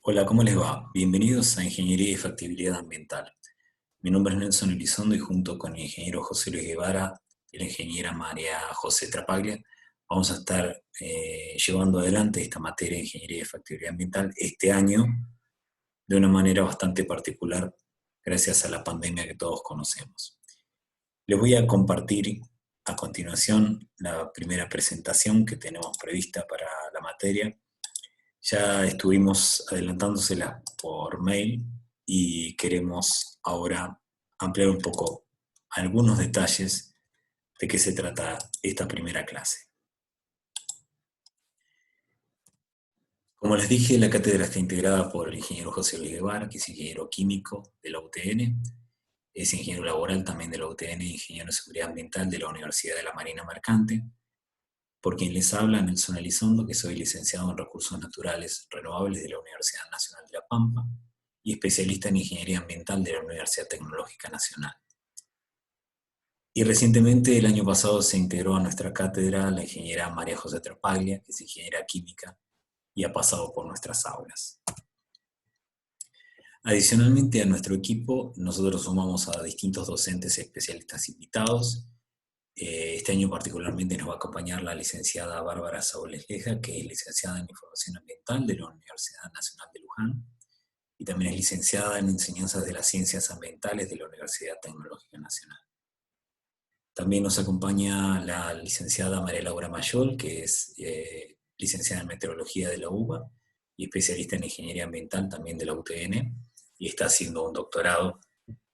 Hola, ¿cómo les va? Bienvenidos a Ingeniería y Factibilidad Ambiental. Mi nombre es Nelson Elizondo y junto con el ingeniero José Luis Guevara y la ingeniera María José Trapaglia vamos a estar llevando adelante esta materia de Ingeniería y Factibilidad Ambiental este año de una manera bastante particular gracias a la pandemia que todos conocemos. Les voy a compartir a continuación la primera presentación que tenemos prevista para la materia. Ya estuvimos adelantándoselas por mail y queremos ahora ampliar un poco algunos detalles de qué se trata esta primera clase. Como les dije, la cátedra está integrada por el ingeniero José Luis Guevara, que es ingeniero químico de la UTN, es ingeniero laboral también de la UTN, ingeniero de seguridad ambiental de la Universidad de la Marina Mercante. Por quien les habla, Nelson Elizondo, que soy licenciado en Recursos Naturales Renovables de la Universidad Nacional de La Pampa y especialista en Ingeniería Ambiental de la Universidad Tecnológica Nacional. Y recientemente, el año pasado, se integró a nuestra cátedra la ingeniera María José Trapaglia, que es ingeniera química y ha pasado por nuestras aulas. Adicionalmente a nuestro equipo, nosotros sumamos a distintos docentes especialistas invitados. Este año particularmente nos va a acompañar la licenciada Bárbara Saúl Leja, que es licenciada en Información Ambiental de la Universidad Nacional de Luján, y también es licenciada en Enseñanzas de las Ciencias Ambientales de la Universidad Tecnológica Nacional. También nos acompaña la licenciada María Laura Mayol, que es licenciada en Meteorología de la UBA y especialista en Ingeniería Ambiental también de la UTN, y está haciendo un doctorado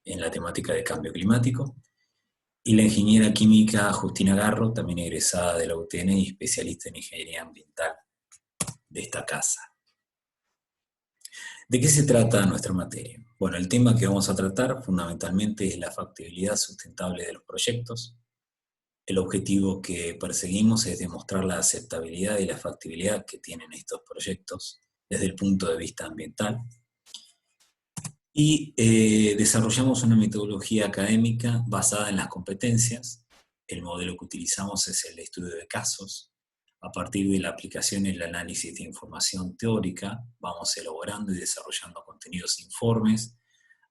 en la temática de cambio climático. Y la ingeniera química Justina Garro, también egresada de la UTN y especialista en ingeniería ambiental de esta casa. ¿De qué se trata nuestra materia? Bueno, el tema que vamos a tratar fundamentalmente es la factibilidad sustentable de los proyectos. El objetivo que perseguimos es demostrar la aceptabilidad y la factibilidad que tienen estos proyectos desde el punto de vista ambiental. Y desarrollamos una metodología académica basada en las competencias. El modelo que utilizamos es el estudio de casos. A partir de la aplicación y el análisis de información teórica, vamos elaborando y desarrollando contenidos e informes,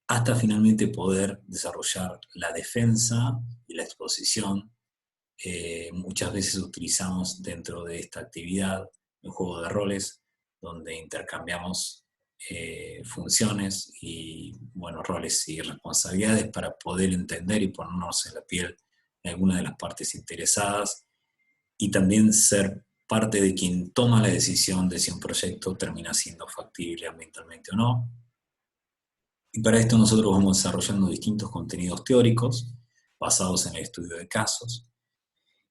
hasta finalmente poder desarrollar la defensa y la exposición. Muchas veces utilizamos dentro de esta actividad un juego de roles, donde intercambiamos funciones y roles y responsabilidades para poder entender y ponernos en la piel de alguna de las partes interesadas y también ser parte de quien toma la decisión de si un proyecto termina siendo factible ambientalmente o no. Y para esto nosotros vamos desarrollando distintos contenidos teóricos basados en el estudio de casos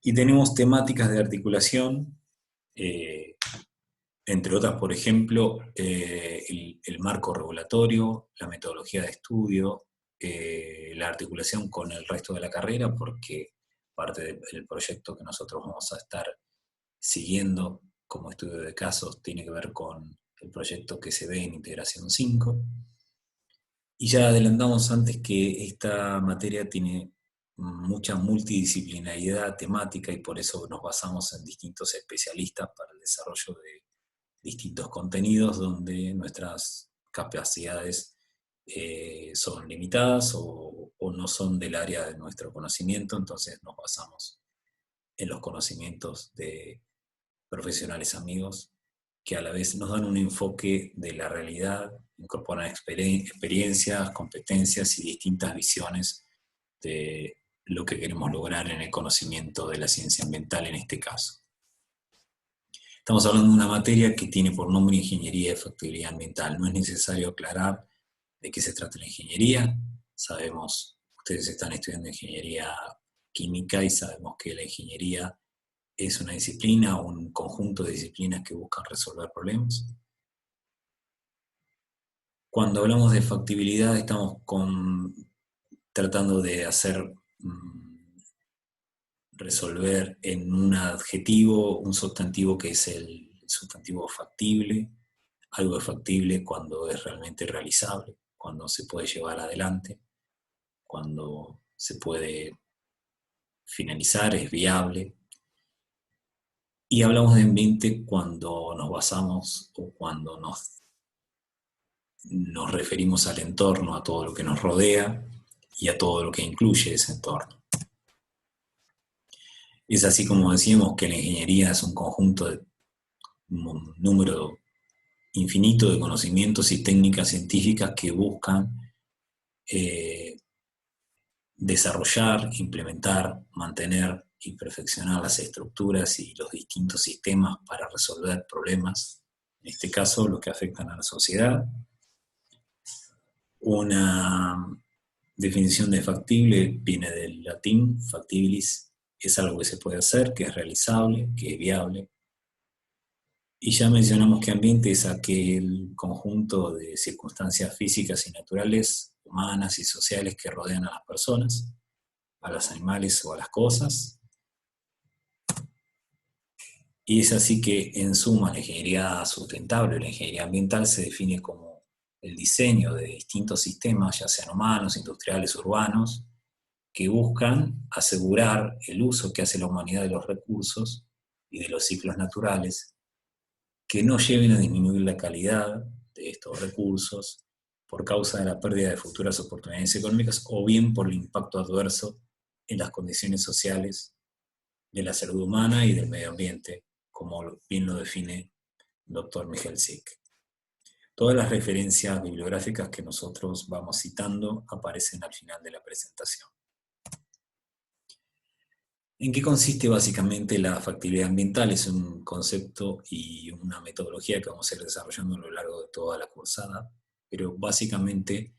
y tenemos temáticas de articulación, eh, entre otras, por ejemplo, el marco regulatorio, la metodología de estudio, la articulación con el resto de la carrera, porque parte del proyecto que nosotros vamos a estar siguiendo como estudio de casos tiene que ver con el proyecto que se ve en Integración 5. Y ya adelantamos antes que esta materia tiene mucha multidisciplinaridad temática y por eso nos basamos en distintos especialistas para el desarrollo de distintos contenidos donde nuestras capacidades son limitadas o no son del área de nuestro conocimiento, entonces nos basamos en los conocimientos de profesionales amigos que a la vez nos dan un enfoque de la realidad, incorporan experiencias, competencias y distintas visiones de lo que queremos lograr en el conocimiento de la ciencia ambiental en este caso. Estamos hablando de una materia que tiene por nombre Ingeniería de Factibilidad Ambiental. No es necesario aclarar de qué se trata la ingeniería. Sabemos, ustedes están estudiando ingeniería química y sabemos que la ingeniería es una disciplina o un conjunto de disciplinas que buscan resolver problemas. Cuando hablamos de factibilidad estamos tratando de hacer resolver en un adjetivo, un sustantivo que es el sustantivo factible. Algo es factible cuando es realmente realizable, cuando se puede llevar adelante, cuando se puede finalizar, es viable. Y hablamos de ambiente cuando nos basamos o cuando nos nos referimos al entorno, a todo lo que nos rodea y a todo lo que incluye ese entorno. Es así como decíamos que la ingeniería es un conjunto de un número infinito de conocimientos y técnicas científicas que buscan desarrollar, implementar, mantener y perfeccionar las estructuras y los distintos sistemas para resolver problemas, en este caso los que afectan a la sociedad. Una definición de factible viene del latín, factibilis, es algo que se puede hacer, que es realizable, que es viable. Y ya mencionamos que ambiente es aquel conjunto de circunstancias físicas y naturales, humanas y sociales que rodean a las personas, a los animales o a las cosas. Y es así que, en suma, la ingeniería sustentable, la ingeniería ambiental, se define como el diseño de distintos sistemas, ya sean humanos, industriales, urbanos, que buscan asegurar el uso que hace la humanidad de los recursos y de los ciclos naturales, que no lleven a disminuir la calidad de estos recursos por causa de la pérdida de futuras oportunidades económicas o bien por el impacto adverso en las condiciones sociales de la salud humana y del medio ambiente, como bien lo define el doctor Michalczyk. Todas las referencias bibliográficas que nosotros vamos citando aparecen al final de la presentación. ¿En qué consiste básicamente la factibilidad ambiental? Es un concepto y una metodología que vamos a ir desarrollando a lo largo de toda la cursada, pero básicamente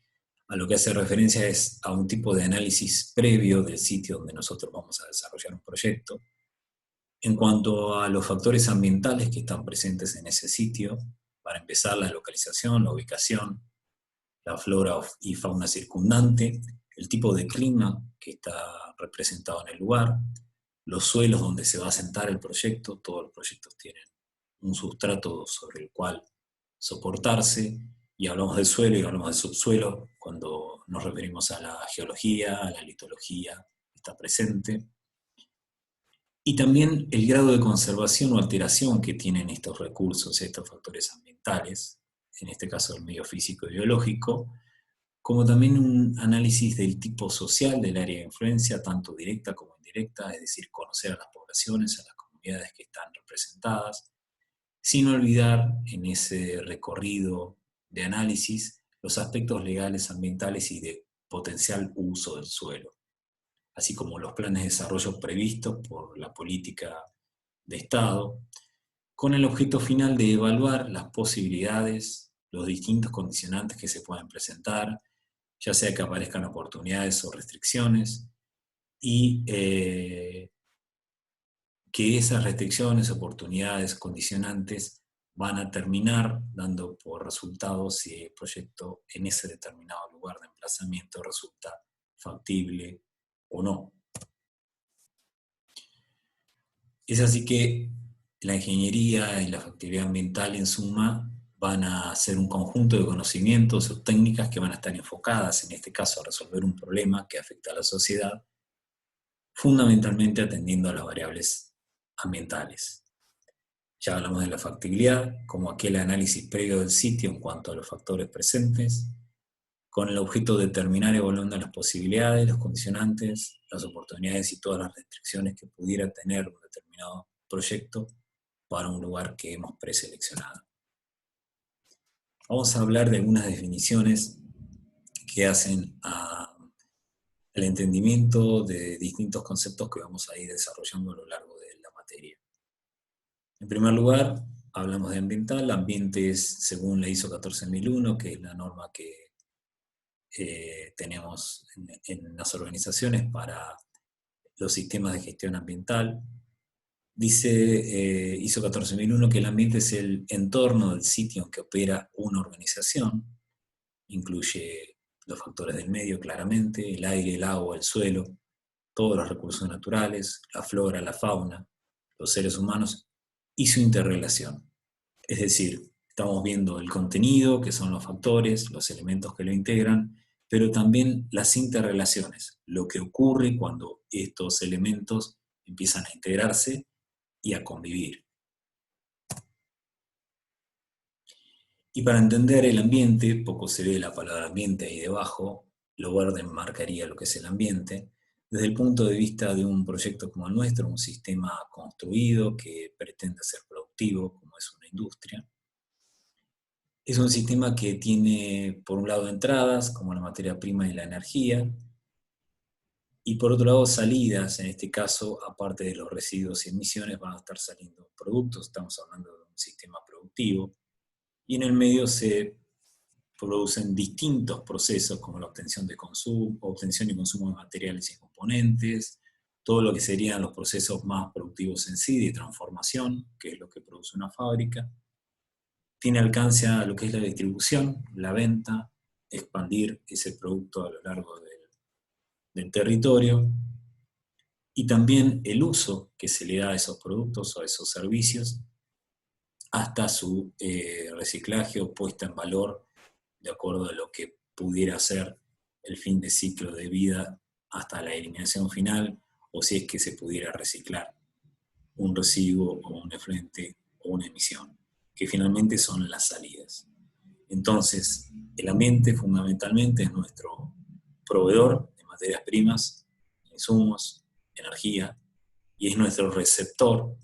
a lo que hace referencia es a un tipo de análisis previo del sitio donde nosotros vamos a desarrollar un proyecto. En cuanto a los factores ambientales que están presentes en ese sitio, para empezar, la localización, la ubicación, la flora y fauna circundante, el tipo de clima que está representado en el lugar, los suelos donde se va a asentar el proyecto. Todos los proyectos tienen un sustrato sobre el cual soportarse, y hablamos del suelo y hablamos del subsuelo cuando nos referimos a la geología, a la litología que está presente. Y también el grado de conservación o alteración que tienen estos recursos, estos factores ambientales, en este caso el medio físico y biológico, como también un análisis del tipo social del área de influencia, tanto directa como indirecta, es decir, conocer a las poblaciones, a las comunidades que están representadas, sin olvidar en ese recorrido de análisis los aspectos legales, ambientales y de potencial uso del suelo, así como los planes de desarrollo previstos por la política de Estado, con el objeto final de evaluar las posibilidades, los distintos condicionantes que se pueden presentar, ya sea que aparezcan oportunidades o restricciones, y que esas restricciones, oportunidades, condicionantes van a terminar dando por resultado si el proyecto en ese determinado lugar de emplazamiento resulta factible o no. Es así que la ingeniería y la factibilidad ambiental, en suma, van a ser un conjunto de conocimientos o técnicas que van a estar enfocadas, en este caso, a resolver un problema que afecta a la sociedad, fundamentalmente atendiendo a las variables ambientales. Ya hablamos de la factibilidad como aquel análisis previo del sitio en cuanto a los factores presentes, con el objeto de determinar evaluando las posibilidades, los condicionantes, las oportunidades y todas las restricciones que pudiera tener un determinado proyecto para un lugar que hemos preseleccionado. Vamos a hablar de algunas definiciones que hacen al entendimiento de distintos conceptos que vamos a ir desarrollando a lo largo de la materia. En primer lugar, hablamos de ambiental. Ambiente es, según la ISO 14001, que es la norma que tenemos en las organizaciones para los sistemas de gestión ambiental. Dice ISO 14001 que el ambiente es el entorno del sitio en que opera una organización. Incluye los factores del medio, claramente, el aire, el agua, el suelo, todos los recursos naturales, la flora, la fauna, los seres humanos y su interrelación. Es decir, estamos viendo el contenido, que son los factores, los elementos que lo integran, pero también las interrelaciones, lo que ocurre cuando estos elementos empiezan a integrarse y a convivir. Y para entender el ambiente, poco se ve la palabra ambiente ahí debajo, lo verde marcaría lo que es el ambiente, desde el punto de vista de un proyecto como el nuestro, un sistema construido que pretende ser productivo, como es una industria. Es un sistema que tiene, por un lado, entradas, como la materia prima y la energía, y por otro lado, salidas. En este caso, aparte de los residuos y emisiones, van a estar saliendo productos. Estamos hablando de un sistema productivo. Y en el medio se producen distintos procesos, como la obtención obtención y consumo de materiales y componentes, todo lo que serían los procesos más productivos en sí, de transformación, que es lo que produce una fábrica. Tiene alcance a lo que es la distribución, la venta, expandir ese producto a lo largo del territorio, y también el uso que se le da a esos productos o a esos servicios hasta su reciclaje o puesta en valor de acuerdo a lo que pudiera ser el fin de ciclo de vida hasta la eliminación final, o si es que se pudiera reciclar un residuo o un efluente o una emisión, que finalmente son las salidas. Entonces, el ambiente fundamentalmente es nuestro proveedor de materias primas, insumos, energía, y es nuestro receptor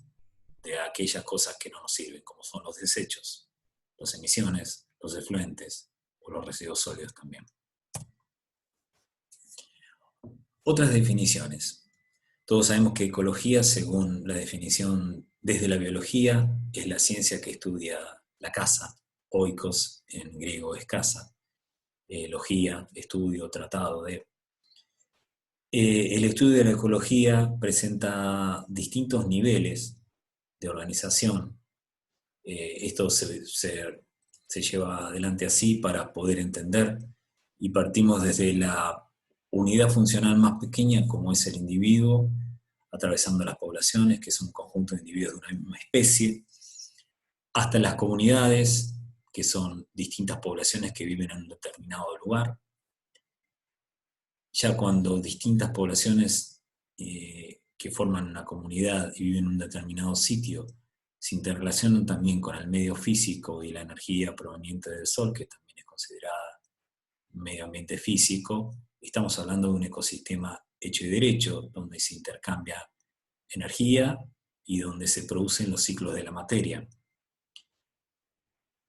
de aquellas cosas que no nos sirven, como son los desechos, las emisiones, los efluentes o los residuos sólidos también. Otras definiciones. Todos sabemos que ecología, según la definición desde la biología, es la ciencia que estudia la casa, oikos en griego es casa, logía, estudio, tratado de. El estudio de la ecología presenta distintos niveles de organización. Esto se lleva adelante así para poder entender, y partimos desde la unidad funcional más pequeña, como es el individuo, atravesando las poblaciones, que son un conjunto de individuos de una misma especie, hasta las comunidades, que son distintas poblaciones que viven en un determinado lugar. Ya cuando distintas poblaciones que forman una comunidad y viven en un determinado sitio se interrelacionan también con el medio físico y la energía proveniente del sol, que también es considerada medio ambiente físico, estamos hablando de un ecosistema hecho y derecho, donde se intercambia energía y donde se producen los ciclos de la materia.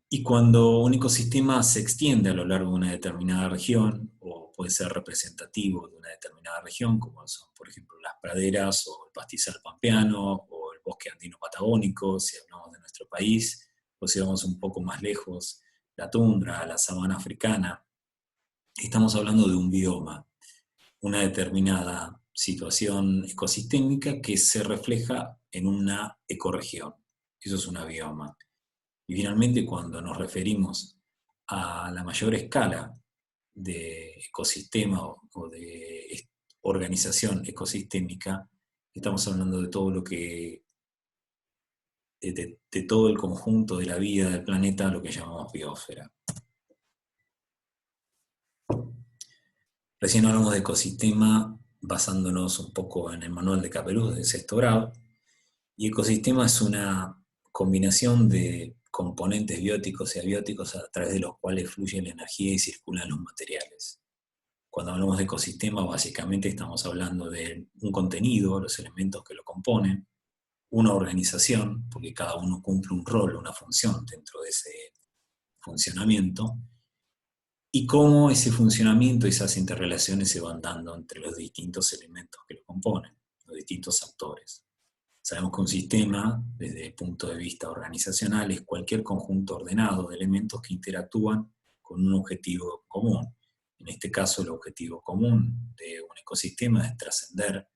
Y cuando un ecosistema se extiende a lo largo de una determinada región, o puede ser representativo de una determinada región, como son, por ejemplo, las praderas o el pastizal pampeano o el bosque andino patagónico, si hablamos de nuestro país, o si vamos un poco más lejos, la tundra, la sabana africana, estamos hablando de un bioma, una determinada situación ecosistémica que se refleja en una ecorregión. Eso es una bioma. Y finalmente, cuando nos referimos a la mayor escala de ecosistema o de organización ecosistémica, estamos hablando de todo lo que, de todo el conjunto de la vida del planeta, lo que llamamos biosfera. Recién hablamos de ecosistema basándonos un poco en el manual de Capeluz de sexto grado, y ecosistema es una combinación de componentes bióticos y abióticos a través de los cuales fluye la energía y circulan los materiales. Cuando hablamos de ecosistema, básicamente estamos hablando de un contenido, los elementos que lo componen, una organización, porque cada uno cumple un rol, una función dentro de ese funcionamiento, y cómo ese funcionamiento, esas interrelaciones se van dando entre los distintos elementos que lo componen, los distintos actores. Sabemos que un sistema, desde el punto de vista organizacional, es cualquier conjunto ordenado de elementos que interactúan con un objetivo común. En este caso, el objetivo común de un ecosistema es trascender,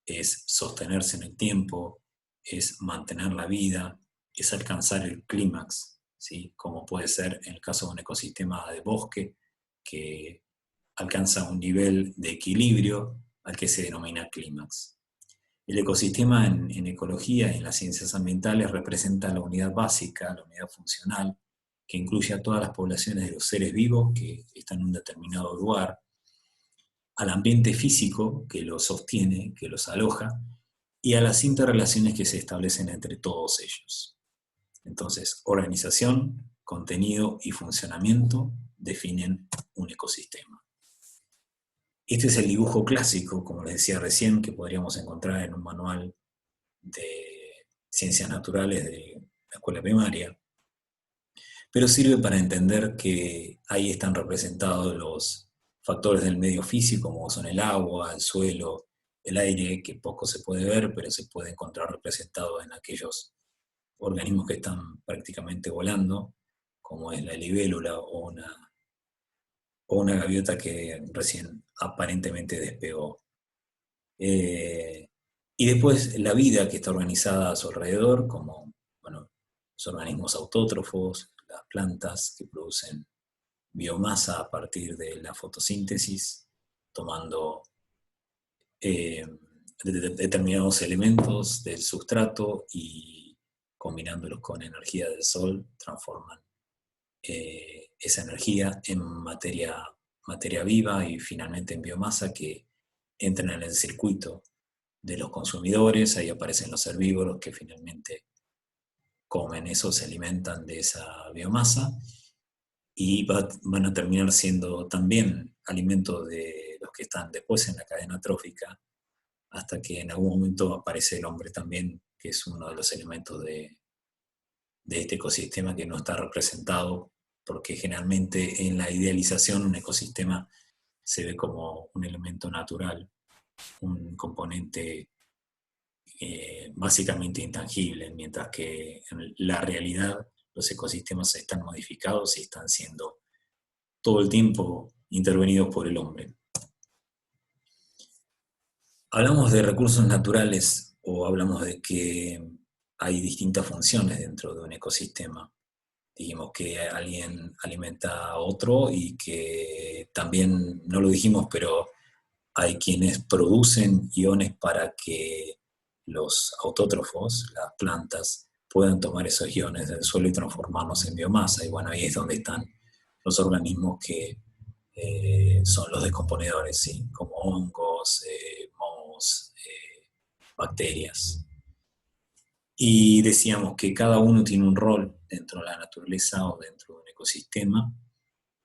es sostenerse en el tiempo, es mantener la vida, es alcanzar el clímax, ¿sí? Como puede ser en el caso de un ecosistema de bosque, que alcanza un nivel de equilibrio al que se denomina clímax. El ecosistema en ecología y en las ciencias ambientales representa la unidad básica, la unidad funcional, que incluye a todas las poblaciones de los seres vivos que están en un determinado lugar, al ambiente físico que los sostiene, que los aloja, y a las interrelaciones que se establecen entre todos ellos. Entonces, organización, contenido y funcionamiento definen un ecosistema. Este es el dibujo clásico, como les decía recién, que podríamos encontrar en un manual de ciencias naturales de la escuela primaria, pero sirve para entender que ahí están representados los factores del medio físico, como son el agua, el suelo, el aire, que poco se puede ver, pero se puede encontrar representado en aquellos organismos que están prácticamente volando, como es la libélula o una gaviota que recién aparentemente despegó. Y después la vida que está organizada a su alrededor, como bueno, los organismos autótrofos, las plantas que producen biomasa a partir de la fotosíntesis, tomando determinados elementos del sustrato y combinándolos con energía del sol, transforman esa energía en materia viva y finalmente en biomasa que entran en el circuito de los consumidores. Ahí aparecen los herbívoros que finalmente comen eso, se alimentan de esa biomasa y van a terminar siendo también alimentos de los que están después en la cadena trófica, hasta que en algún momento aparece el hombre también, que es uno de los elementos de este ecosistema que no está representado, porque generalmente en la idealización un ecosistema se ve como un elemento natural, un componente básicamente intangible, mientras que en la realidad los ecosistemas están modificados y están siendo todo el tiempo intervenidos por el hombre. Hablamos de recursos naturales o hablamos de que hay distintas funciones dentro de un ecosistema. Dijimos que alguien alimenta a otro y que también, no lo dijimos, pero hay quienes producen iones para que los autótrofos, las plantas, puedan tomar esos iones del suelo y transformarlos en biomasa. Y bueno, ahí es donde están los organismos que son los descomponedores, ¿sí? Como hongos, mohos, bacterias. Y decíamos que cada uno tiene un rol dentro de la naturaleza o dentro de un ecosistema,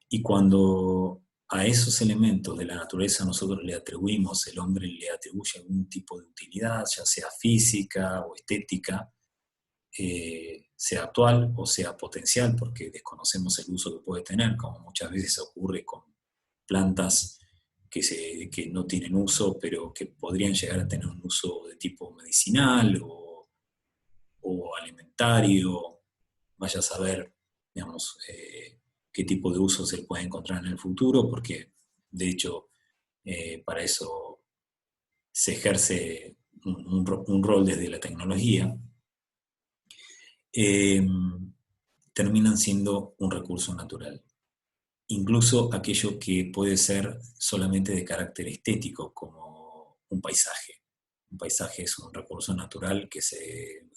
y cuando a esos elementos de la naturaleza nosotros le atribuimos, el hombre le atribuye algún tipo de utilidad, ya sea física o estética, sea actual o sea potencial, porque desconocemos el uso que puede tener, como muchas veces ocurre con plantas que no tienen uso, pero que podrían llegar a tener un uso de tipo medicinal o alimentario, vaya a saber, digamos, qué tipo de uso se puede encontrar en el futuro, porque de hecho para eso se ejerce un rol desde la tecnología. Terminan siendo un recurso natural. Incluso aquello que puede ser solamente de carácter estético, como un paisaje. Un paisaje es un recurso natural que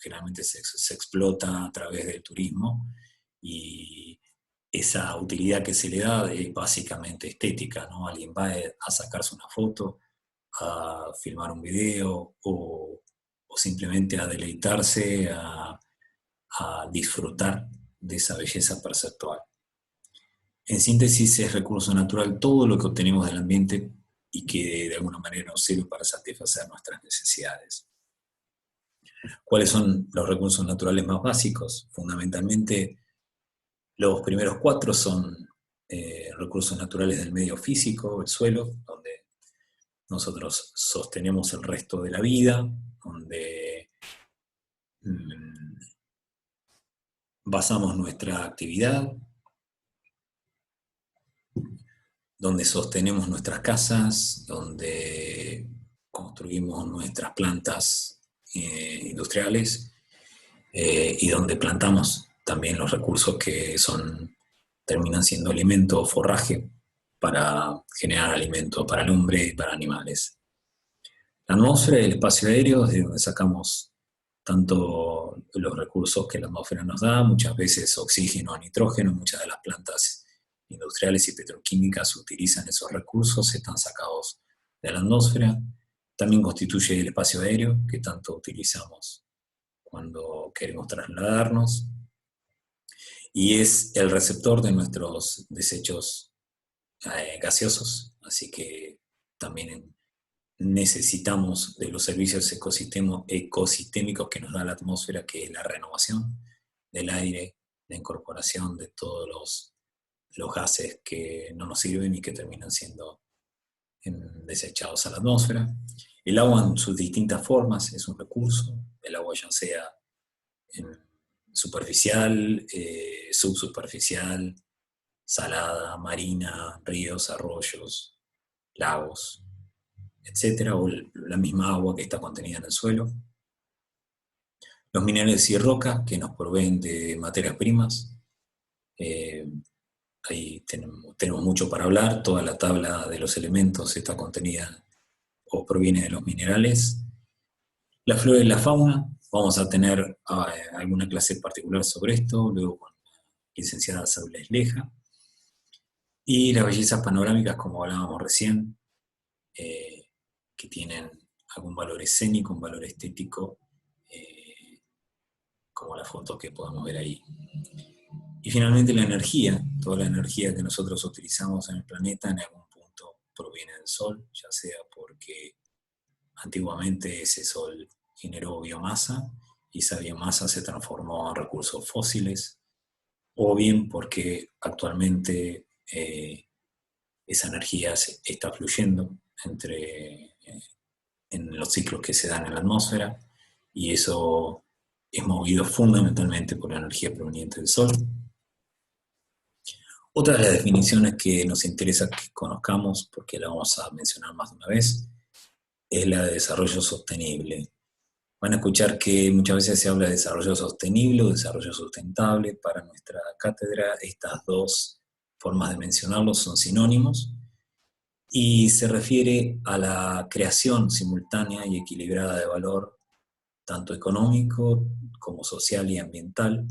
generalmente se explota a través del turismo, y esa utilidad que se le da es básicamente estética, ¿no? Alguien va a sacarse una foto, a filmar un video o simplemente a deleitarse, a disfrutar de esa belleza perceptual. En síntesis, es recurso natural todo lo que obtenemos del ambiente y que de alguna manera nos sirve para satisfacer nuestras necesidades. ¿Cuáles son los recursos naturales más básicos? Fundamentalmente, los primeros 4 son recursos naturales del medio físico, el suelo, donde nosotros sostenemos el resto de la vida, donde basamos nuestra actividad, donde sostenemos nuestras casas, donde construimos nuestras plantas industriales y donde plantamos también los recursos que terminan siendo alimento o forraje para generar alimento para el hombre y para animales. La atmósfera y el espacio aéreo es de donde sacamos tanto los recursos que la atmósfera nos da, muchas veces oxígeno, nitrógeno, muchas de las plantas industriales y petroquímicas utilizan esos recursos, están sacados de la atmósfera. También constituye el espacio aéreo, que tanto utilizamos cuando queremos trasladarnos. y es el receptor de nuestros desechos gaseosos, así que también necesitamos de los servicios ecosistémicos que nos da la atmósfera, que es la renovación del aire, la incorporación de todos los gases que no nos sirven y que terminan siendo desechados a la atmósfera. El agua en sus distintas formas es un recurso, el agua ya sea superficial, subsuperficial, salada, marina, ríos, arroyos, lagos, etcétera, o la misma agua que está contenida en el suelo. Los minerales y rocas que nos proveen de materias primas. Ahí tenemos mucho para hablar. Toda la tabla de los elementos está contenida o proviene de los minerales. La flora y la fauna. Vamos a tener alguna clase particular sobre esto, luego con la licenciada Saúl Esleja. Y las bellezas panorámicas, como hablábamos recién, que tienen algún valor escénico, un valor estético, como la foto que podemos ver ahí. Y finalmente la energía, toda la energía que nosotros utilizamos en el planeta en algún punto proviene del Sol, ya sea porque antiguamente ese Sol generó biomasa y esa biomasa se transformó en recursos fósiles, o bien porque actualmente esa energía está fluyendo en los ciclos que se dan en la atmósfera, y eso es movido fundamentalmente por la energía proveniente del Sol. Otra de las definiciones que nos interesa que conozcamos, porque la vamos a mencionar más de una vez, es la de desarrollo sostenible. Van a escuchar que muchas veces se habla de desarrollo sostenible o desarrollo sustentable. Para nuestra cátedra, estas dos formas de mencionarlo son sinónimos, y se refiere a la creación simultánea y equilibrada de valor, tanto económico como social y ambiental.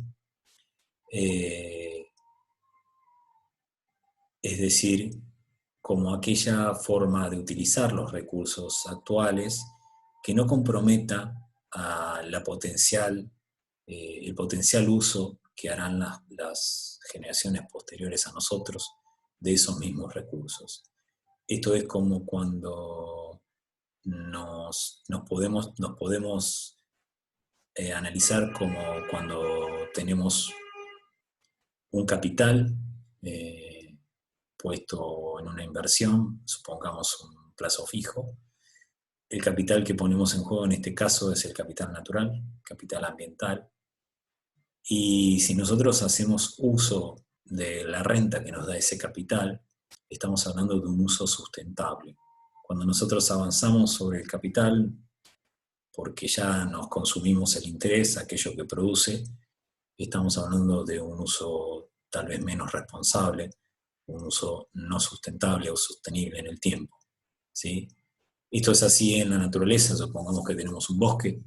Es decir, como aquella forma de utilizar los recursos actuales que no comprometa a el potencial uso que harán las generaciones posteriores a nosotros de esos mismos recursos. Esto es como cuando nos podemos analizar como cuando tenemos un capital puesto en una inversión, supongamos un plazo fijo. El capital que ponemos en juego en este caso es el capital natural, capital ambiental, y si nosotros hacemos uso de la renta que nos da ese capital, estamos hablando de un uso sustentable. Cuando nosotros avanzamos sobre el capital, porque ya nos consumimos el interés, aquello que produce, estamos hablando de un uso tal vez menos responsable, un uso no sustentable o sostenible en el tiempo, ¿sí? Esto es así en la naturaleza. Supongamos que tenemos un bosque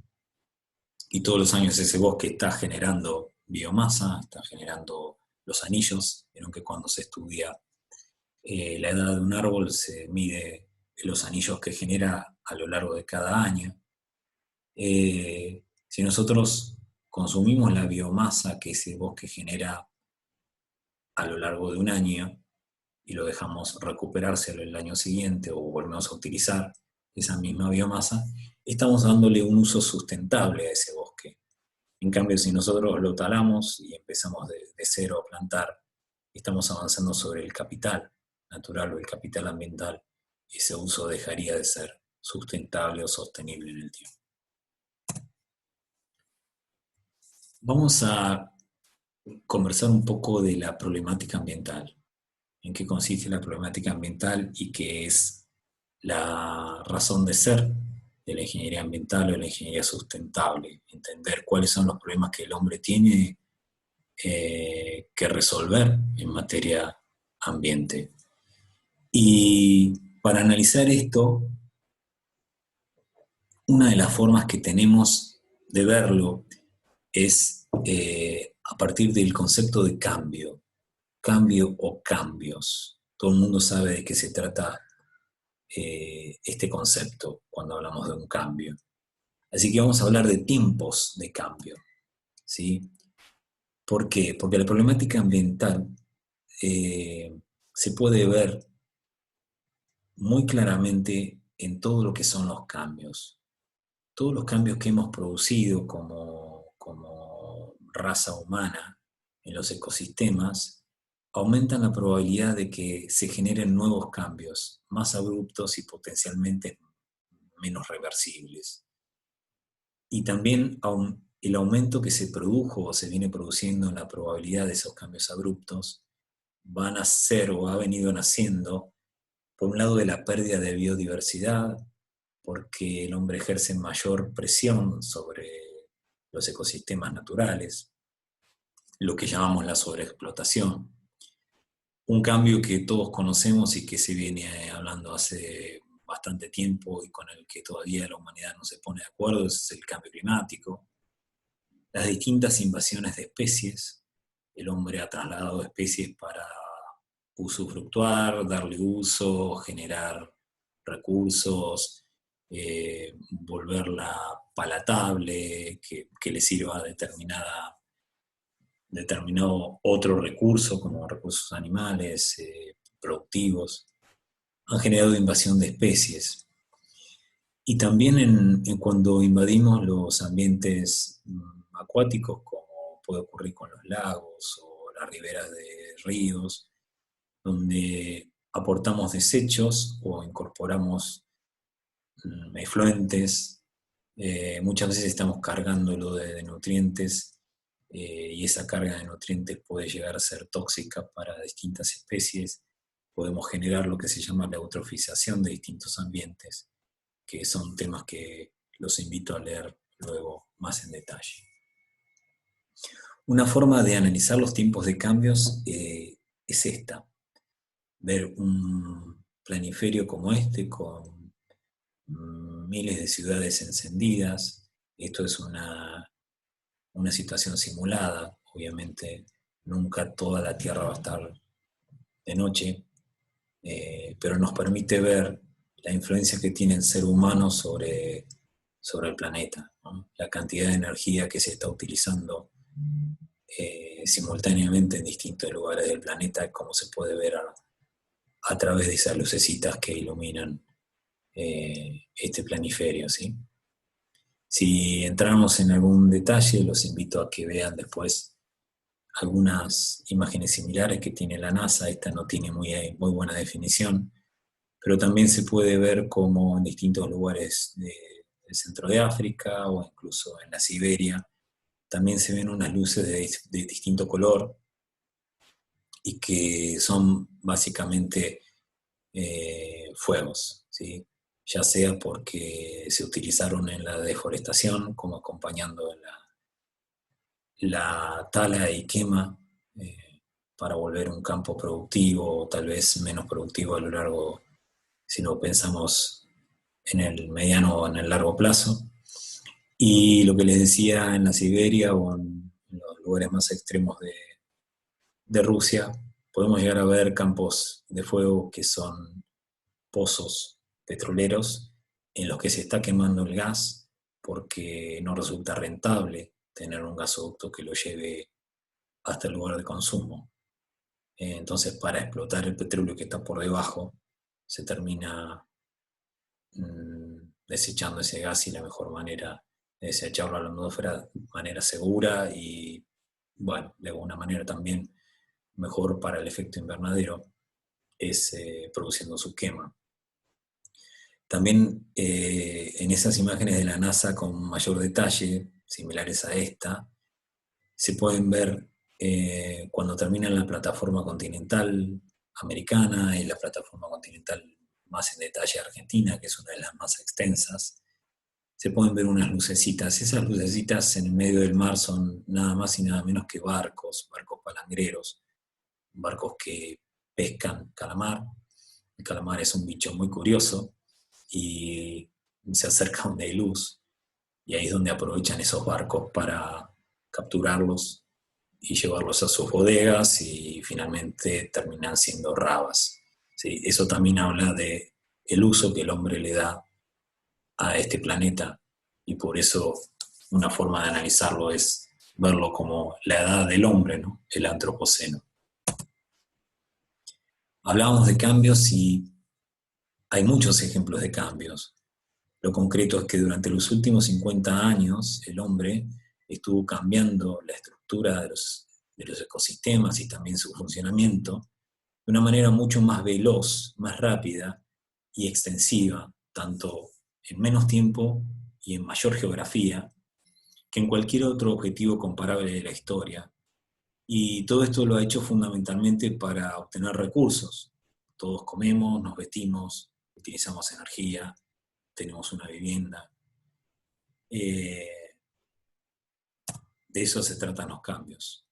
y todos los años ese bosque está generando biomasa, está generando los anillos. Vieron que cuando se estudia la edad de un árbol se mide los anillos que genera a lo largo de cada año. Si nosotros consumimos la biomasa que ese bosque genera a lo largo de un año y lo dejamos recuperarse el año siguiente o volvemos a utilizar esa misma biomasa, estamos dándole un uso sustentable a ese bosque. En cambio, si nosotros lo talamos y empezamos de cero a plantar, estamos avanzando sobre el capital natural o el capital ambiental. Ese uso dejaría de ser sustentable o sostenible en el tiempo. Vamos a conversar un poco de la problemática ambiental. En qué consiste la problemática ambiental y qué es la razón de ser de la ingeniería ambiental o de la ingeniería sustentable. Entender cuáles son los problemas que el hombre tiene que resolver en materia ambiente. Y para analizar esto, una de las formas que tenemos de verlo es a partir del concepto de cambio o cambios. Todo el mundo sabe de qué se trata este concepto cuando hablamos de un cambio. Así que vamos a hablar de tiempos de cambio, ¿sí? ¿Por qué? Porque la problemática ambiental se puede ver muy claramente en todo lo que son los cambios. Todos los cambios que hemos producido como raza humana en los ecosistemas aumentan la probabilidad de que se generen nuevos cambios, más abruptos y potencialmente menos reversibles. Y también el aumento que se produjo o se viene produciendo en la probabilidad de esos cambios abruptos van a ser o ha venido naciendo, por un lado, de la pérdida de biodiversidad, porque el hombre ejerce mayor presión sobre los ecosistemas naturales, lo que llamamos la sobreexplotación. Un cambio que todos conocemos y que se viene hablando hace bastante tiempo y con el que todavía la humanidad no se pone de acuerdo es el cambio climático. Las distintas invasiones de especies. El hombre ha trasladado especies para usufructuar, darle uso, generar recursos, volverla palatable, que le sirva a determinado otro recurso, como recursos animales, productivos. Han generado invasión de especies. Y también cuando invadimos los ambientes acuáticos, como puede ocurrir con los lagos o las riberas de ríos, donde aportamos desechos o incorporamos efluentes, muchas veces estamos cargándolo de nutrientes y esa carga de nutrientes puede llegar a ser tóxica para distintas especies. Podemos generar lo que se llama la eutrofización de distintos ambientes, que son temas que los invito a leer luego más en detalle. Una forma de analizar los tiempos de cambios es esta: ver un planiferio como este con miles de ciudades encendidas. Esto es una situación simulada, obviamente nunca toda la Tierra va a estar de noche, pero nos permite ver la influencia que tiene el ser humano sobre el planeta, ¿no? La cantidad de energía que se está utilizando simultáneamente en distintos lugares del planeta, como se puede ver a través de esas lucecitas que iluminan este planiferio, ¿sí? Si entramos en algún detalle, los invito a que vean después algunas imágenes similares que tiene la NASA. Esta no tiene muy buena definición, pero también se puede ver como en distintos lugares del centro de África o incluso en la Siberia también se ven unas luces de distinto color y que son básicamente fuegos, ¿sí? Ya sea porque se utilizaron en la deforestación, como acompañando la tala y quema para volver un campo productivo, o tal vez menos productivo a lo largo, si lo pensamos en el mediano o en el largo plazo. Y lo que les decía, en la Siberia o en los lugares más extremos de Rusia, podemos llegar a ver campos de fuego que son pozos petroleros en los que se está quemando el gas porque no resulta rentable tener un gasoducto que lo lleve hasta el lugar de consumo. Entonces, para explotar el petróleo que está por debajo, se termina desechando ese gas, y la mejor manera de desecharlo a la atmósfera de manera segura y, bueno, de alguna manera también mejor para el efecto invernadero es produciendo su quema. También en esas imágenes de la NASA con mayor detalle, similares a esta, se pueden ver cuando terminan la plataforma continental americana y la plataforma continental más en detalle argentina, que es una de las más extensas. Se pueden ver unas lucecitas. Esas lucecitas en el medio del mar son nada más y nada menos que barcos palangreros, barcos que pescan calamar. El calamar es un bicho muy curioso y se acerca donde hay luz, y ahí es donde aprovechan esos barcos para capturarlos y llevarlos a sus bodegas, y finalmente terminan siendo rabas. ¿Sí? Eso también habla de el uso que el hombre le da a este planeta, y por eso una forma de analizarlo es verlo como la edad del hombre, ¿no? El antropoceno. Hablábamos de cambios y hay muchos ejemplos de cambios. Lo concreto es que durante los últimos 50 años el hombre estuvo cambiando la estructura de los ecosistemas y también su funcionamiento de una manera mucho más veloz, más rápida y extensiva, tanto en menos tiempo y en mayor geografía, que en cualquier otro objetivo comparable de la historia. Y todo esto lo ha hecho fundamentalmente para obtener recursos. Todos comemos, nos vestimos, utilizamos energía, tenemos una vivienda. De eso se tratan los cambios.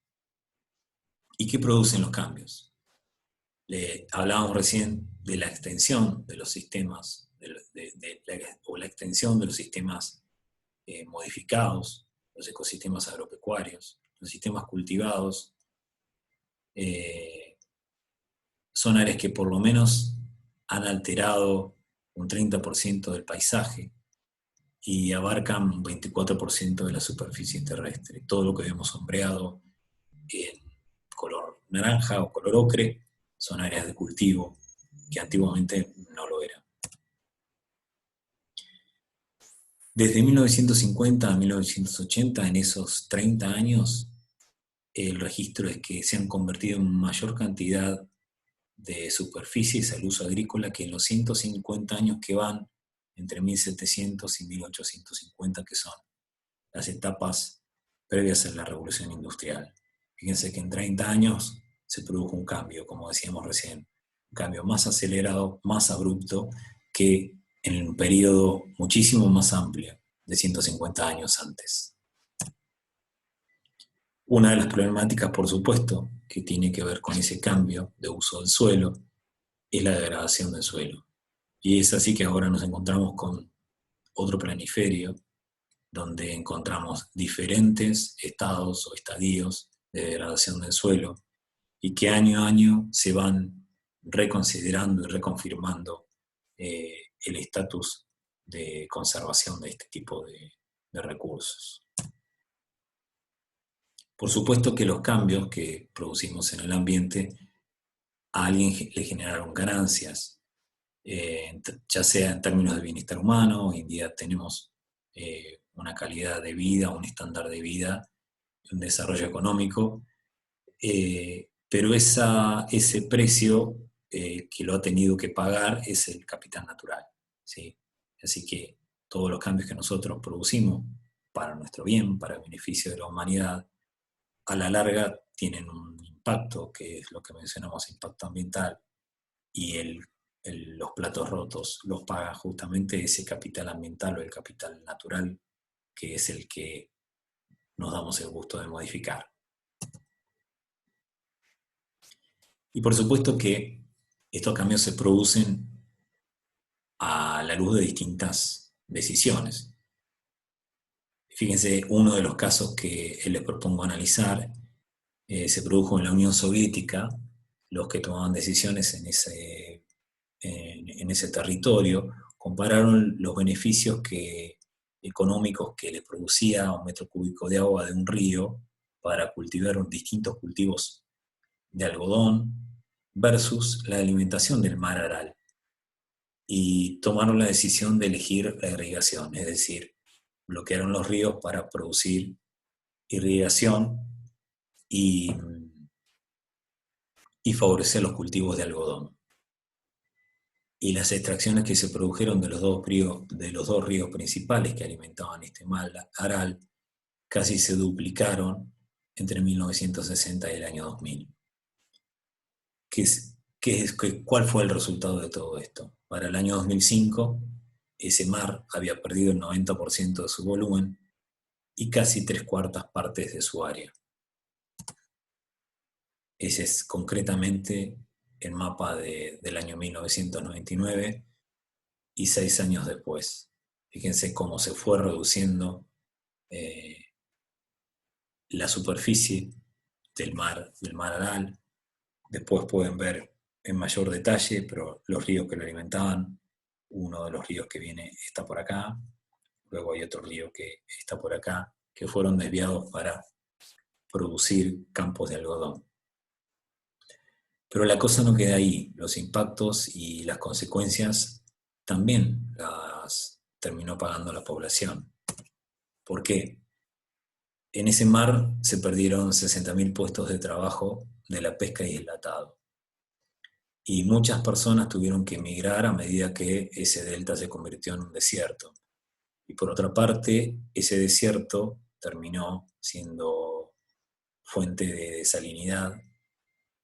¿Y qué producen los cambios? Hablábamos recién de la extensión de los sistemas, o la extensión de los sistemas modificados, los ecosistemas agropecuarios, los sistemas cultivados. Son áreas que por lo menos han alterado un 30% del paisaje y abarcan un 24% de la superficie terrestre. Todo lo que vemos sombreado en color naranja o color ocre son áreas de cultivo que antiguamente no lo eran. Desde 1950 a 1980, en esos 30 años, el registro es que se han convertido en mayor cantidad de superficies al uso agrícola que en los 150 años que van entre 1700 y 1850, que son las etapas previas a la revolución industrial. Fíjense que en 30 años se produjo un cambio, como decíamos recién, un cambio más acelerado, más abrupto que en un periodo muchísimo más amplio de 150 años antes. Una de las problemáticas, por supuesto, que tiene que ver con ese cambio de uso del suelo, es la degradación del suelo. Y es así que ahora nos encontramos con otro planiferio, donde encontramos diferentes estados o estadios de degradación del suelo, y que año a año se van reconsiderando y reconfirmando el estatus de conservación de este tipo de recursos. Por supuesto que los cambios que producimos en el ambiente a alguien le generaron ganancias, ya sea en términos de bienestar humano. Hoy en día tenemos una calidad de vida, un estándar de vida, un desarrollo económico, pero ese precio que lo ha tenido que pagar es el capital natural, ¿sí? Así que todos los cambios que nosotros producimos para nuestro bien, para el beneficio de la humanidad, a la larga tienen un impacto, que es lo que mencionamos, impacto ambiental, y los platos rotos los paga justamente ese capital ambiental o el capital natural, que es el que nos damos el gusto de modificar. Y por supuesto que estos cambios se producen a la luz de distintas decisiones. Fíjense, uno de los casos que les propongo analizar se produjo en la Unión Soviética. Los que tomaban decisiones en ese territorio compararon los beneficios económicos que les producía un metro cúbico de agua de un río para cultivar distintos cultivos de algodón versus la alimentación del mar Aral. Y tomaron la decisión de elegir la irrigación, es decir, bloquearon los ríos para producir irrigación y favorecer los cultivos de algodón. Y las extracciones que se produjeron de los dos ríos principales que alimentaban este mar Aral casi se duplicaron entre 1960 y el año 2000. ¿Cuál fue el resultado de todo esto? Para el año 2005, ese mar había perdido el 90% de su volumen y casi 3/4 partes de su área. Ese es concretamente el mapa del año 1999 y 6 años después. Fíjense cómo se fue reduciendo la superficie del mar Aral. Después pueden ver en mayor detalle, pero los ríos que lo alimentaban, uno de los ríos que viene está por acá, luego hay otro río que está por acá, que fueron desviados para producir campos de algodón. Pero la cosa no queda ahí. Los impactos y las consecuencias también las terminó pagando la población. ¿Por qué? En ese mar se perdieron 60.000 puestos de trabajo de la pesca y el latado. Y muchas personas tuvieron que emigrar a medida que ese delta se convirtió en un desierto. Y por otra parte, ese desierto terminó siendo fuente de desalinidad,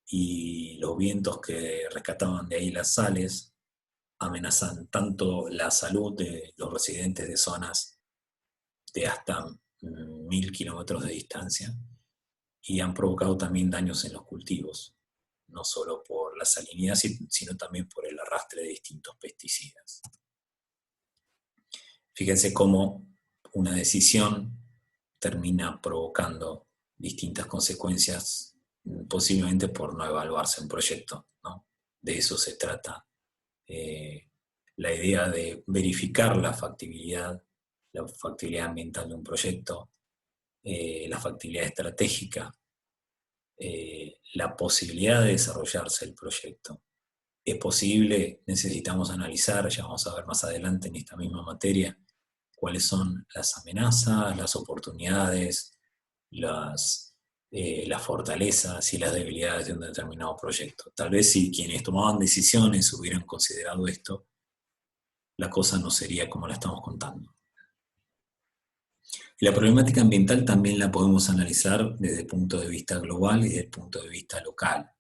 y los vientos que rescataban de ahí las sales amenazan tanto la salud de los residentes de zonas de hasta 1.000 kilómetros de distancia, y han provocado también daños en los cultivos, no solo por la salinidad, sino también por el arrastre de distintos pesticidas. Fíjense cómo una decisión termina provocando distintas consecuencias, posiblemente por no evaluarse un proyecto, ¿no? De eso se trata la idea de verificar la factibilidad ambiental de un proyecto, la factibilidad estratégica, la posibilidad de desarrollarse el proyecto. ¿Es posible? Necesitamos analizar, ya vamos a ver más adelante en esta misma materia, cuáles son las amenazas, las oportunidades, las fortalezas y las debilidades de un determinado proyecto. Tal vez si quienes tomaban decisiones hubieran considerado esto, la cosa no sería como la estamos contando. Y la problemática ambiental también la podemos analizar desde el punto de vista global y desde el punto de vista local.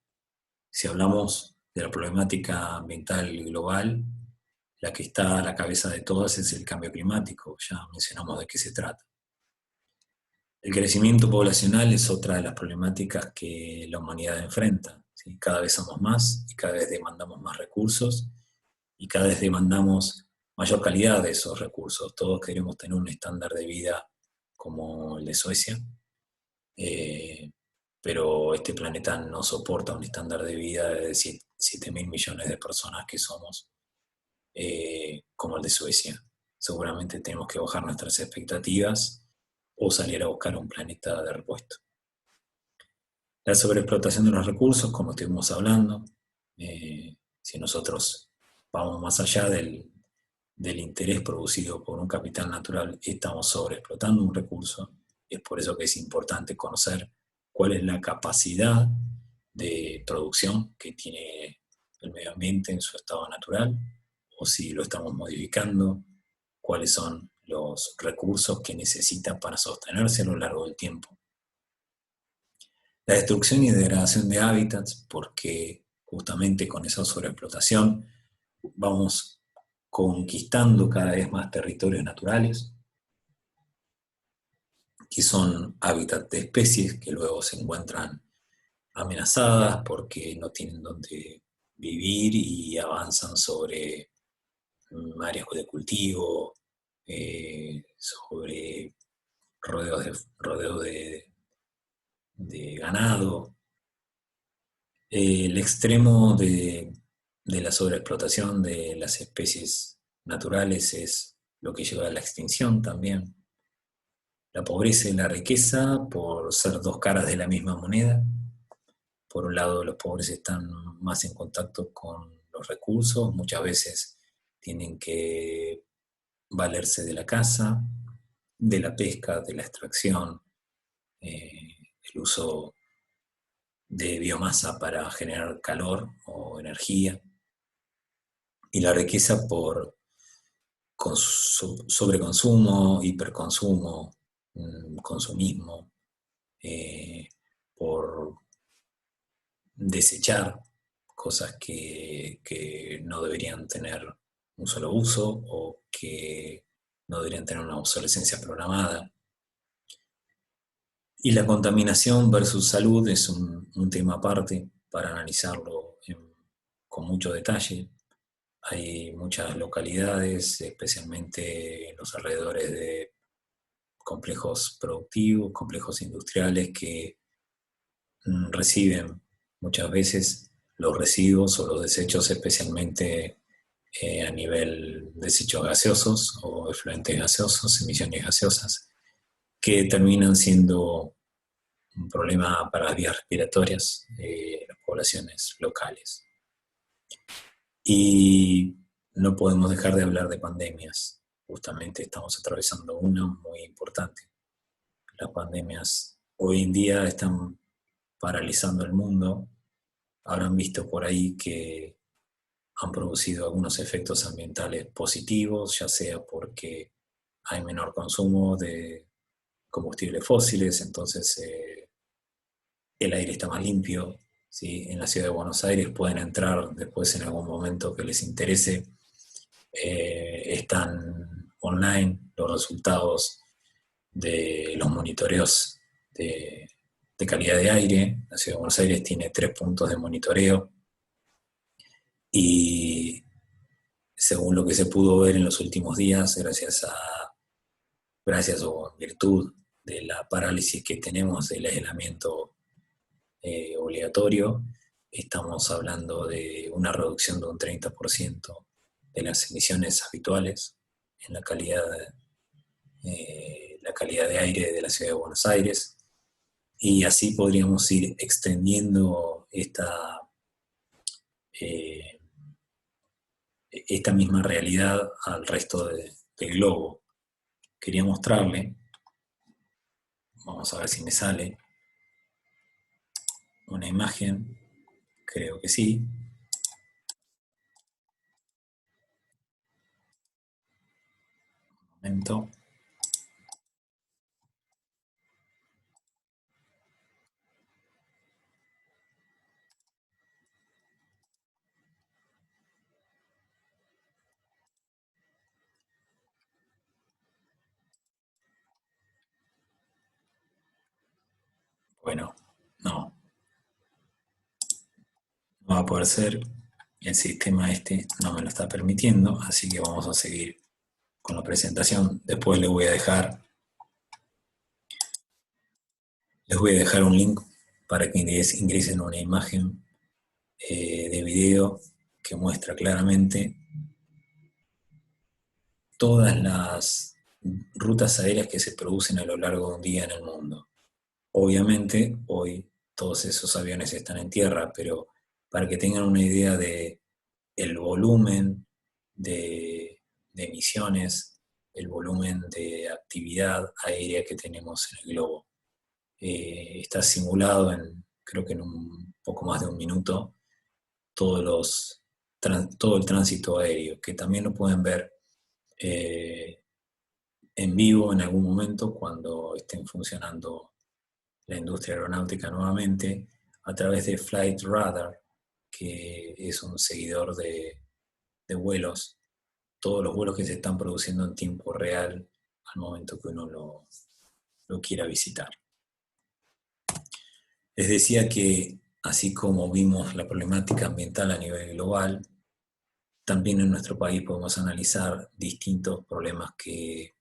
Si hablamos de la problemática ambiental global, la que está a la cabeza de todas es el cambio climático. Ya mencionamos de qué se trata. El crecimiento poblacional es otra de las problemáticas que la humanidad enfrenta, ¿sí? Cada vez somos más y cada vez demandamos más recursos y cada vez demandamos mayor calidad de esos recursos. Todos queremos tener un estándar de vida como el de Suecia, pero este planeta no soporta un estándar de vida de 7.000 millones de personas que somos, como el de Suecia. Seguramente tenemos que bajar nuestras expectativas o salir a buscar un planeta de repuesto. La sobreexplotación de los recursos, como estuvimos hablando, si nosotros vamos más allá del interés producido por un capital natural, estamos sobreexplotando un recurso. Es por eso que es importante conocer cuál es la capacidad de producción que tiene el medio ambiente en su estado natural, o si lo estamos modificando, cuáles son los recursos que necesita para sostenerse a lo largo del tiempo. La destrucción y degradación de hábitats, porque justamente con esa sobreexplotación vamos conquistando cada vez más territorios naturales, que son hábitats de especies que luego se encuentran amenazadas porque no tienen donde vivir y avanzan sobre áreas de cultivo, sobre rodeos de ganado. El extremo de la sobreexplotación de las especies naturales es lo que lleva a la extinción también. La pobreza y la riqueza, por ser dos caras de la misma moneda. Por un lado, los pobres están más en contacto con los recursos, muchas veces tienen que valerse de la caza, de la pesca, de la extracción, el uso de biomasa para generar calor o energía, y la riqueza por sobreconsumo, hiperconsumo, consumismo, por desechar cosas que no deberían tener un solo uso o que no deberían tener una obsolescencia programada. Y la contaminación versus salud es un tema aparte para analizarlo con mucho detalle. Hay muchas localidades, especialmente en los alrededores de complejos productivos, complejos industriales, que reciben muchas veces los residuos o los desechos, especialmente a nivel desechos gaseosos o efluentes gaseosos, emisiones gaseosas, que terminan siendo un problema para las vías respiratorias de las poblaciones locales. Y no podemos dejar de hablar de pandemias. Justamente estamos atravesando una muy importante. Las pandemias hoy en día están paralizando el mundo. Habrán visto por ahí que han producido algunos efectos ambientales positivos, ya sea porque hay menor consumo de combustibles fósiles, entonces el aire está más limpio, ¿sí? En la ciudad de Buenos Aires pueden entrar después en algún momento que les interese. Están online los resultados de los monitoreos de calidad de aire. La ciudad de Buenos Aires tiene 3 puntos de monitoreo y según lo que se pudo ver en los últimos días, gracias o en virtud de la parálisis que tenemos del aislamiento obligatorio, estamos hablando de una reducción de un 30% de las emisiones habituales en la calidad de aire de la ciudad de Buenos Aires, y así podríamos ir extendiendo eh, esta misma realidad al resto del globo. Quería mostrarle, vamos a ver si me sale, una imagen, creo que sí. Un momento. Bueno, no va a poder ser. El sistema no me lo está permitiendo, así que vamos a seguir con la presentación. Después les voy a dejar un link para que ingresen una imagen de video que muestra claramente todas las rutas aéreas que se producen a lo largo de un día en el mundo. Obviamente, hoy todos esos aviones están en tierra, pero para que tengan una idea de el volumen de emisiones, el volumen de actividad aérea que tenemos en el globo. Está simulado creo que en un poco más de un minuto, todo el tránsito aéreo, que también lo pueden ver en vivo en algún momento cuando estén funcionando la industria aeronáutica nuevamente, a través de Flight Radar, que es un seguidor de vuelos, todos los vuelos que se están produciendo en tiempo real al momento que uno lo quiera visitar. Les decía que así como vimos la problemática ambiental a nivel global, también en nuestro país podemos analizar distintos problemas que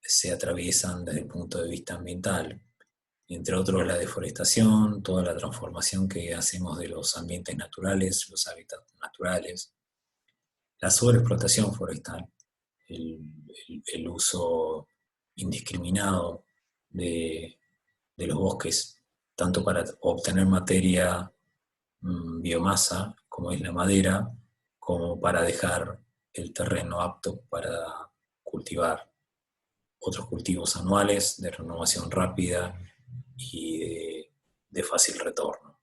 se atraviesan desde el punto de vista ambiental, entre otros la deforestación, toda la transformación que hacemos de los ambientes naturales, los hábitats naturales, la sobreexplotación forestal, el uso indiscriminado de los bosques, tanto para obtener materia, biomasa, como es la madera, como para dejar el terreno apto para cultivar otros cultivos anuales de renovación rápida y de fácil retorno.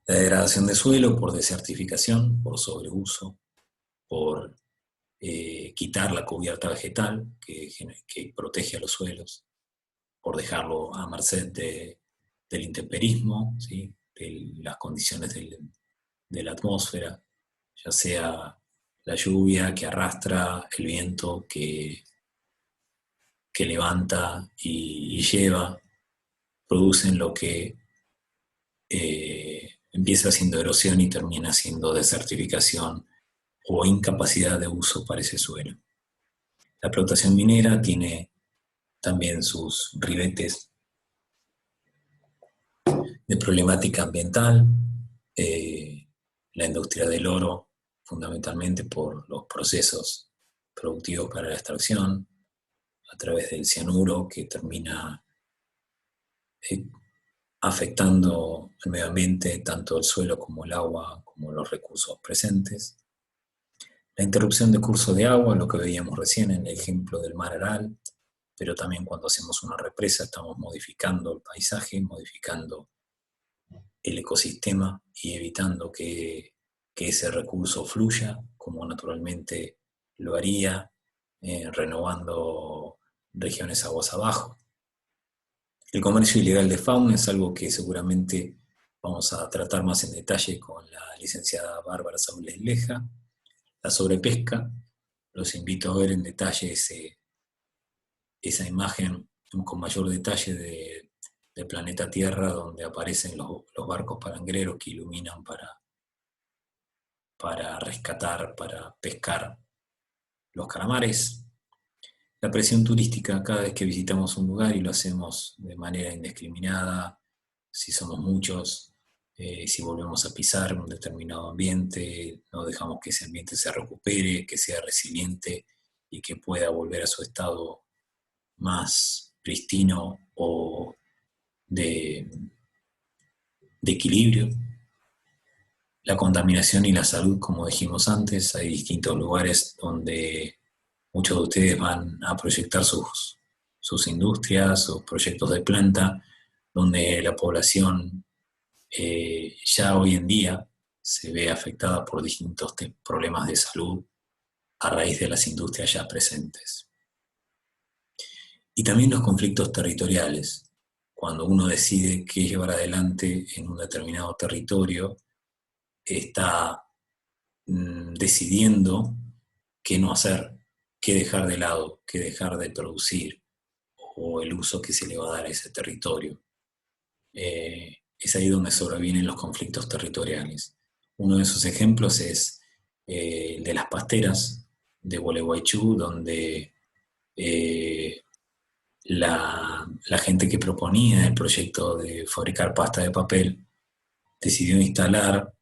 La degradación de suelo por desertificación, por sobreuso, por quitar la cubierta vegetal que protege a los suelos, por dejarlo a merced del intemperismo, ¿sí? De las condiciones de la atmósfera, ya sea la lluvia que arrastra, el viento que levanta y lleva, producen lo que empieza siendo erosión y termina siendo desertificación o incapacidad de uso para ese suelo. La explotación minera tiene también sus ribetes de problemática ambiental, la industria del oro, fundamentalmente por los procesos productivos para la extracción, a través del cianuro que termina eh, afectando el medio ambiente, tanto el suelo como el agua, como los recursos presentes. La interrupción de curso de agua, lo que veíamos recién en el ejemplo del mar Aral, pero también cuando hacemos una represa estamos modificando el paisaje, modificando el ecosistema y evitando que ese recurso fluya como naturalmente lo haría, renovando regiones aguas abajo. El comercio ilegal de fauna es algo que seguramente vamos a tratar más en detalle con la licenciada Bárbara Saules Leja. La sobrepesca, los invito a ver en detalle esa imagen con mayor detalle del planeta Tierra, donde aparecen los barcos palangreros que iluminan para rescatar, para pescar los calamares. La presión turística, cada vez que visitamos un lugar y lo hacemos de manera indiscriminada, si somos muchos, si volvemos a pisar un determinado ambiente, no dejamos que ese ambiente se recupere, que sea resiliente y que pueda volver a su estado más pristino o de, de equilibrio. La contaminación y la salud, como dijimos antes, hay distintos lugares donde muchos de ustedes van a proyectar sus industrias, sus proyectos de planta, donde la población ya hoy en día se ve afectada por distintos problemas de salud a raíz de las industrias ya presentes. Y también los conflictos territoriales. Cuando uno decide qué llevar adelante en un determinado territorio, está decidiendo qué no hacer, qué dejar de lado, qué dejar de producir, o el uso que se le va a dar a ese territorio. Es ahí donde sobrevienen los conflictos territoriales. Uno de esos ejemplos es el de las pasteras de Gualeguaychú, donde la gente que proponía el proyecto de fabricar pasta de papel decidió instalar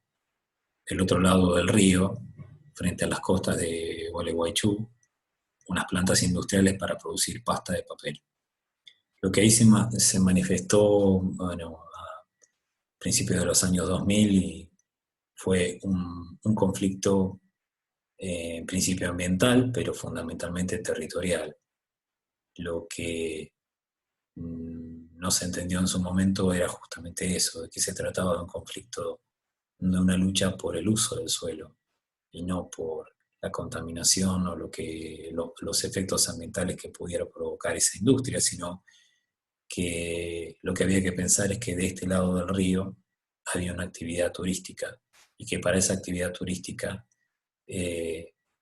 del otro lado del río, frente a las costas de Gualeguaychú, unas plantas industriales para producir pasta de papel. Lo que ahí se manifestó, bueno, a principios de los años 2000 y fue un conflicto en principio ambiental, pero fundamentalmente territorial. Lo que no se entendió en su momento era justamente eso, de que se trataba de un conflicto, de una lucha por el uso del suelo y no por la contaminación o los efectos ambientales que pudiera provocar esa industria, sino que lo que había que pensar es que de este lado del río había una actividad turística y que para esa actividad turística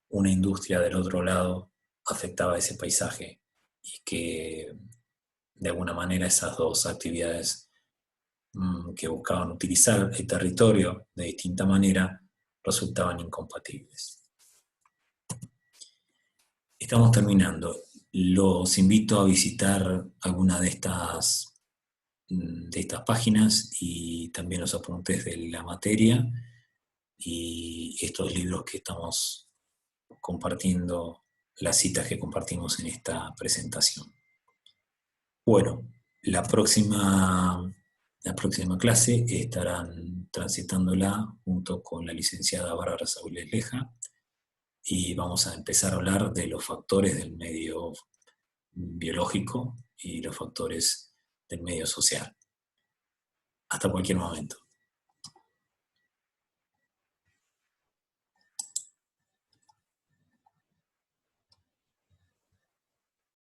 una industria del otro lado afectaba ese paisaje y que de alguna manera esas dos actividades que buscaban utilizar el territorio de distinta manera resultaban incompatibles. Estamos terminando. Los invito a visitar alguna de estas páginas y también los apuntes de la materia y estos libros que estamos compartiendo, las citas que compartimos en esta presentación. Bueno, la próxima clase estarán transitándola junto con la licenciada Bárbara Saules Leja y vamos a empezar a hablar de los factores del medio biológico y los factores del medio social. Hasta cualquier momento.